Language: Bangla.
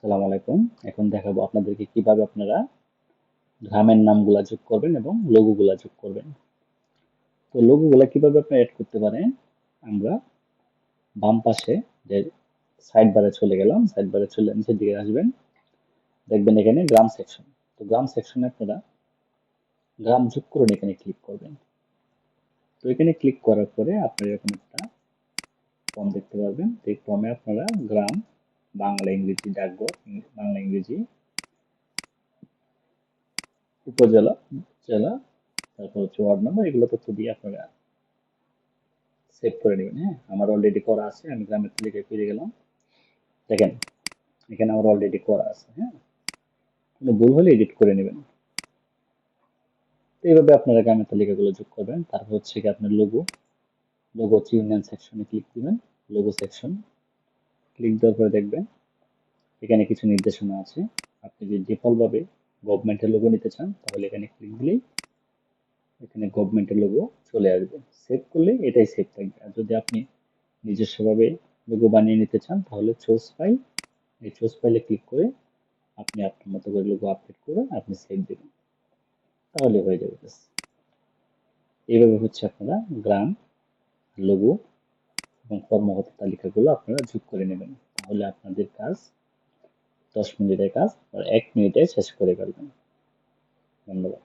আসসালামু আলাইকুম। এখন দেখাবো আপনাদেরকে কিভাবে আপনারা গ্রামের নামগুলা যোগ করবেন এবং লোগোগুলা যোগ করবেন। তো লোগোগুলা কিভাবে আপনি এড করতে পারেন, আমরা বাম পাশে যে সাইড বারে চলে গেলাম, সাইড বারে চলে নিচের দিকে আসবেন, দেখবেন এখানে গ্রাম সেকশন। তো গ্রাম সেকশনে আপনারা গ্রাম যোগ করুন, এখানে ক্লিক করবেন। তো এখানে ক্লিক করার পরে আপনারা এরকম একটা ফর্ম দেখতে পারবেন। তো এই ফর্মে আপনারা গ্রাম, বাংলা, ইংরেজি, ডাকঘর, বাংলা, ইংরেজি, উপজেলা, জেলা, তারপর হচ্ছে ওয়ার্ড নাম্বার, এগুলো তথ্য দিয়ে আপনারা সেভ করে নেবেন। হ্যাঁ, আমার অলরেডি করা আছে, আমি গ্রামের তালিকায় ফিরে গেলাম। দেখেন এখানে আমার অলরেডি করা আছে। হ্যাঁ, কোনো ভুল হলে এডিট করে নেবেন। তো এইভাবে আপনারা গ্রামের তালিকাগুলো যোগ করবেন। তারপর হচ্ছে কি আপনার লোগো, লোগো হচ্ছে ইউনিয়ন সেকশনে ক্লিক দিবেন। লোগো সেকশন ক্লিক দেওয়ার পরে দেখবেন এখানে কিছু নির্দেশনা আছে। আপনি যদি ডিফল্ট ভাবে গভর্নমেন্টের লোগো নিতে চান তাহলে এখানে ক্লিক দিলেই এখানে গভর্নমেন্টের লোগো চলে আসবে। সেভ করলে এটাই সেভ থাকবে। আর যদি আপনি নিজস্বভাবে লোগো বানিয়ে নিতে চান তাহলে চুজ ফাইল, এই চুজ ফাইলে ক্লিক করে আপনি আপনার মতো করে লোগো আপডেট করে আপনি সেভ দিবেন, তাহলে হয়ে যাবে। ব্যাস। এইভাবে হচ্ছে আপনারা গ্রাম, লোগো এবং কর্মকর্তা তালিকাগুলো আপনারা যোগ করে নেবেন। তাহলে আপনাদের কাজ 10 মিনিটের কাজ আর 1 মিনিটে শেষ করে ফেলবেন। ধন্যবাদ।